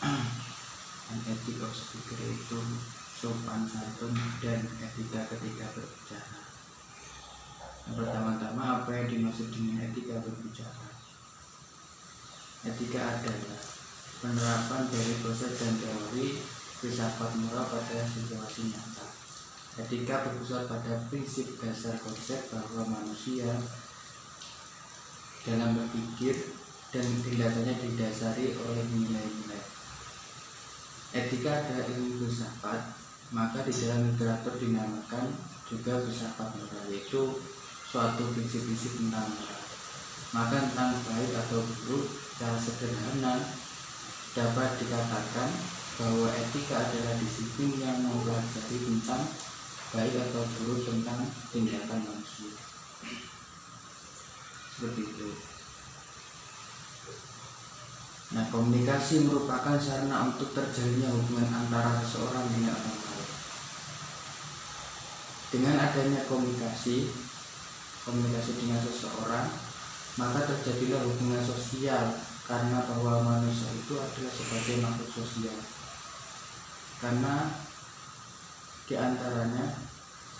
dan etik of speaker itu sopan santun dan etika ketika berbicara. Yang pertama-tama, apa yang dimaksud dengan etika berbicara? Etika adalah penerapan dari proses dan teori filsafat moral pada situasi nyata. Etika berpusat pada prinsip dasar konsep bahwa manusia dalam berpikir dan tindakannya didasari oleh nilai-nilai. Etika adalah ilmu filsafat, maka di dalam literatur dinamakan juga filsafat moral, yaitu suatu prinsip-prinsip tentang moral. Maka tentang baik atau buruk secara sederhana dapat dikatakan bahwa etika adalah disiplin yang mempelajari tentang baik atau buruk tentang tindakan manusia. Seperti itu. Nah, komunikasi merupakan sarana untuk terjalinnya hubungan antara seseorang dengan orang lain. Dengan adanya komunikasi dengan seseorang, maka terjadilah hubungan sosial, karena bahwa manusia itu adalah sebagai makhluk sosial. Karena diantaranya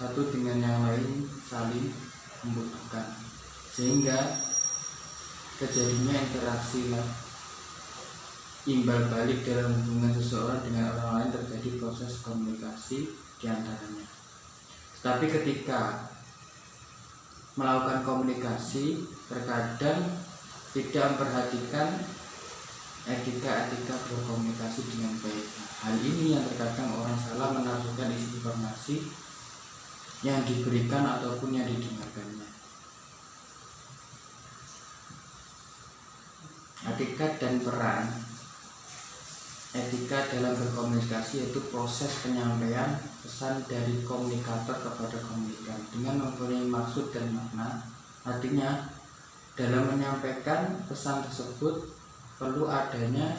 satu dengan yang lain saling membutuhkan, sehingga terjadinya interaksi imbal balik dalam hubungan seseorang dengan orang lain, terjadi proses komunikasi diantaranya. Tapi ketika melakukan komunikasi, terkadang tidak memperhatikan etika berkomunikasi dengan baik. Hal ini yang terkadang orang salah menafsirkan isi informasi yang diberikan ataupun yang didengarkannya. Hakikat dan peran etika dalam berkomunikasi yaitu proses penyampaian pesan dari komunikator kepada komunikan dengan mempunyai maksud dan makna. Artinya, dalam menyampaikan pesan tersebut perlu adanya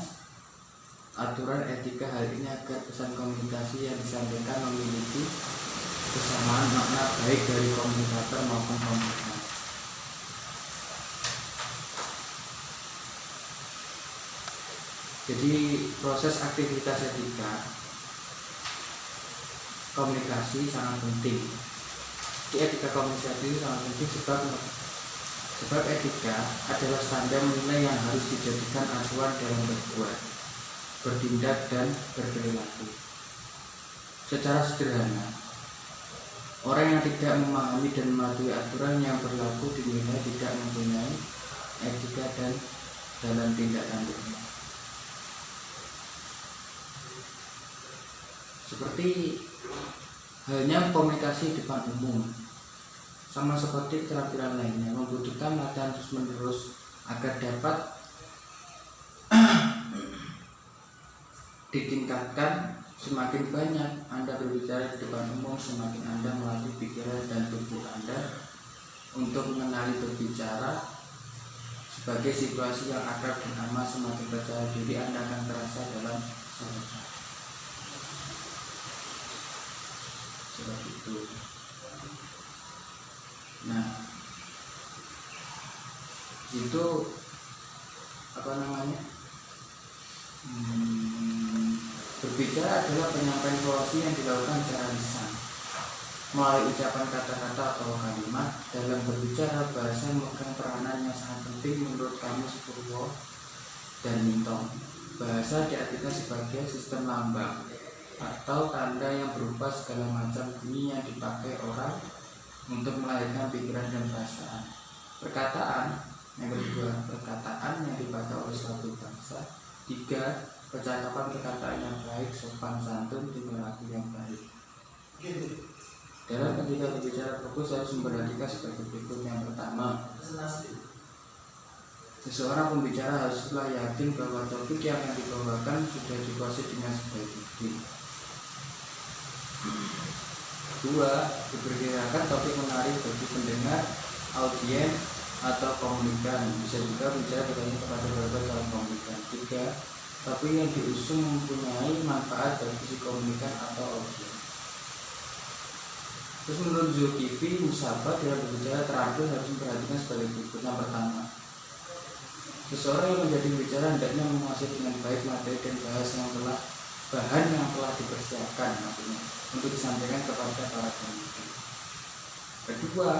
aturan etika. Hal ini agar pesan komunikasi yang disampaikan memiliki kesamaan makna baik dari komunikator maupun komunikan. Jadi proses aktivitas etika komunikasi sangat penting. Di etika komunikasi sangat penting sebab etika adalah standar nilai yang harus dijadikan acuan dalam berbuat, bertindak dan berperilaku. Secara sederhana, orang yang tidak memahami dan mematuhi aturan yang berlaku dinilai tidak mempunyai etika dan dalam tindak tanduknya. Seperti halnya komunikasi di depan umum, sama seperti keterampilan lainnya, membutuhkan latihan terus-menerus agar dapat ditingkatkan. Semakin banyak Anda berbicara di depan umum, semakin Anda melatih pikiran dan tubuh Anda untuk mengenali berbicara sebagai situasi yang akrab dan aman. Semakin percaya diri Anda akan terasa dalam suasana. Seperti itu. Nah, itu berbicara adalah penyampaian informasi yang dilakukan secara lisan melalui ucapan kata-kata atau kalimat. Dalam berbicara, bahasa memegang peranan yang sangat penting menurut Kamus Purwo dan Minton. Bahasa diartikan sebagai sistem lambang atau tanda yang berupa segala macam bunyi yang dipakai orang untuk melahirkan pikiran dan perasaan. Perkataan yang kedua, perkataan yang dipakai oleh suatu bangsa. 3. Percakapan yang baik, sopan santun, perilaku yang baik. Dalam ketika berbicara fokus harus memperhatikan sebagai berikut. Yang pertama, seseorang pembicara haruslah yakin bahwa topik yang dibawakan sudah dikuasai dengan sebaik mungkin. 2. Diperkirakan topik menarik bagi pendengar, audiens, atau komunikan. Bisa juga bicara bertanya kepada berbagai calon komunikan. 3. Topik yang diusung mempunyai manfaat bagi si komunikan atau audiens. Terus menurut Zulkifli Musabah, dalam berbicara terakhir harus memperhatikan sebagai berikut. Yang pertama, Seseorang yang menjadi pembicara hendaknya menguasai dengan baik materi dan bahan yang telah dipersiapkan maksudnya untuk disampaikan kepada para penonton. Kedua,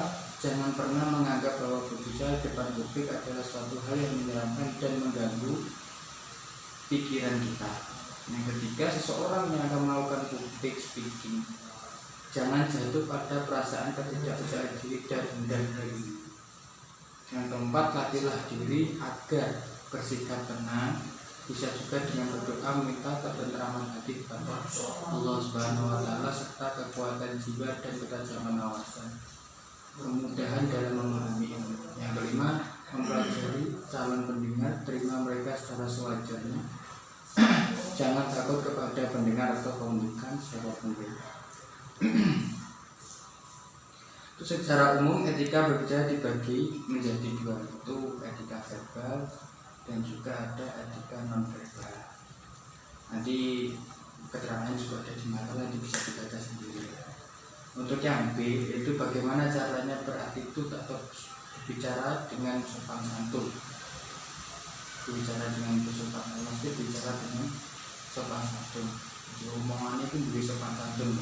jangan pernah menganggap bahwa berbicara di depan publik adalah suatu hal yang menyeramkan dan mengganggu pikiran kita. Yang ketiga, seseorang yang akan melakukan public speaking jangan jatuh pada perasaan ketidakpercayaan diri dan rendah diri. Yang keempat, latihlah diri agar bersikap tenang, bisa juga dengan berdoa meminta ketentraman hati kepada Allah Subhanahu wa Ta'ala serta kekuatan jiwa dan ketajaman awasan, kemudahan dalam memahami ilmu. Yang kelima, mempelajari calon pendengar, terima mereka secara sewajarnya. Jangan takut kepada pendengar atau pembukaan siapapun. Itu secara umum etika berbicara dibagi menjadi dua, itu etika verbal dan juga ada etika non verbal. Nanti keterangan juga ada di makalah, nanti bisa dibaca sendiri. Untuk yang B itu bagaimana caranya berattitude atau bicara dengan sopan santun. Bicara dengan sopan santun, mesti bicara dengan sopan santun. Omongannya itu beri sopan santun.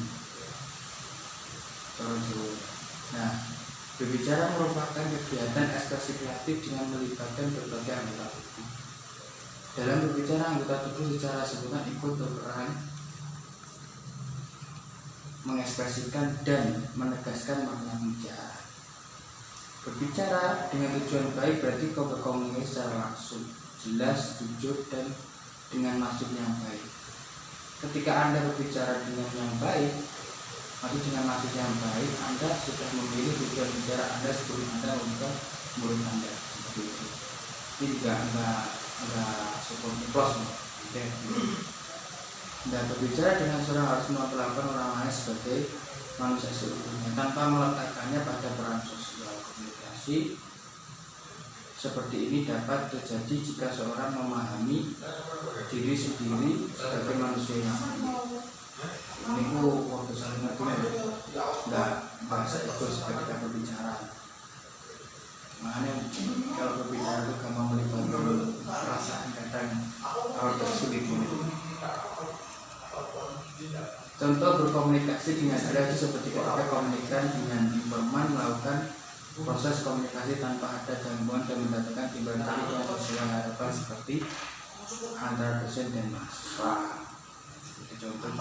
Nah, berbicara merupakan kegiatan ekspresi kreatif dengan melibatkan berbagai anggota tubuh. Dalam berbicara, anggota tubuh secara simultan ikut berperan mengekspresikan dan menegaskan makna bicara. Berbicara dengan tujuan baik berarti kau berkomunikasi secara langsung, jelas, jujur, dan dengan maksud yang baik. Ketika Anda berbicara dengan yang baik, dengan maksud yang baik, Anda sudah memilih tujuan bicara Anda sebelum Anda membuka mulut Anda. Seperti itu. Ini juga enggak syukur plus. Dan berbicara dengan seorang harus memperlakukan orang lain sebagai manusia seutuhnya tanpa meletakkannya pada peran sosial. Komunikasi seperti ini dapat terjadi jika seorang memahami diri sendiri sebagai manusia yang baik. Ini waktu saling ngerti nggak bahasa egois ketika berbicara. Makanya kalau berbicara itu gampang melibatkan perasaan kadang kalau tersulit. Contoh berkomunikasi dengan jelas itu seperti ketika komunikasi dengan informan melakukan proses komunikasi tanpa ada gangguan dan mendatangkan timbal balik yang sesuai harapan seperti antara dosen dan mahasiswa. Contoh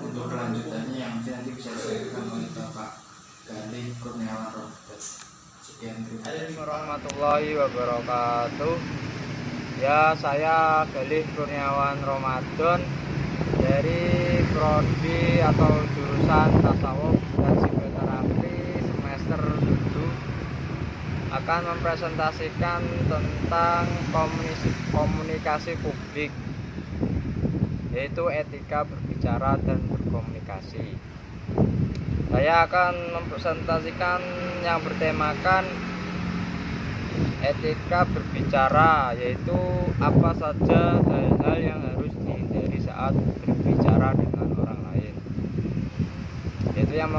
untuk kelanjutannya yang nanti bisa disampaikan oleh Bapak Galih Kurniawan Ramadan. Sekian, terima kasih. Warahmatullahi wabarakatuh. Ya, saya Galih Kurniawan Ramadan dari prodi atau jurusan tasawuf dan psikoterapi semester 7 akan mempresentasikan tentang komunikasi publik, yaitu etika berbicara dan berkomunikasi. Saya akan mempresentasikan yang bertemakan etika berbicara, yaitu apa saja hal-hal yang harus dihindari saat berbicara dengan orang lain. Yaitu yang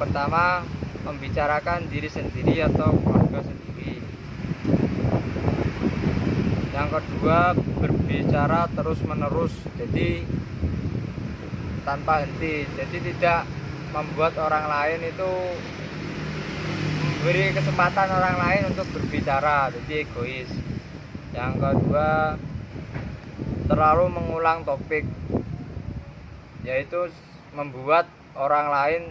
pertama, membicarakan diri sendiri atau keluarga sendiri. Yang kedua, berbicara terus-menerus, jadi tanpa henti, jadi tidak membuat orang lain itu memberi kesempatan orang lain untuk berbicara, jadi egois. Yang kedua, terlalu mengulang topik, yaitu membuat orang lain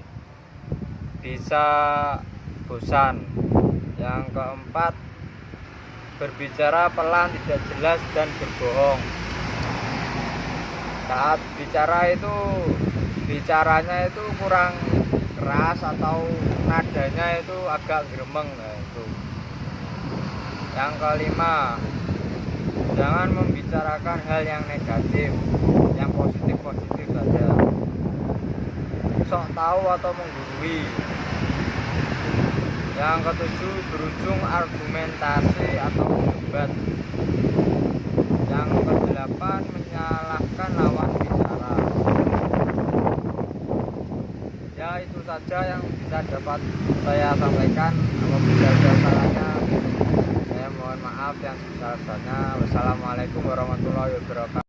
bisa bosan. Yang keempat, berbicara pelan, tidak jelas, dan berbohong. Saat bicara itu bicaranya itu kurang keras atau nadanya itu agak gremeng. Nah, itu. Yang kelima, jangan membicarakan hal yang negatif, yang positif saja. Sok tahu atau menggurui. Yang ketujuh, berujung argumentasi atau debat. Yang kedelapan, menyalahkan lawan bicara. Ya, itu saja yang bisa dapat saya sampaikan. Apabila ada salahnya, saya Saya mohon maaf yang sebesar-besarnya. Wassalamualaikum warahmatullahi wabarakatuh.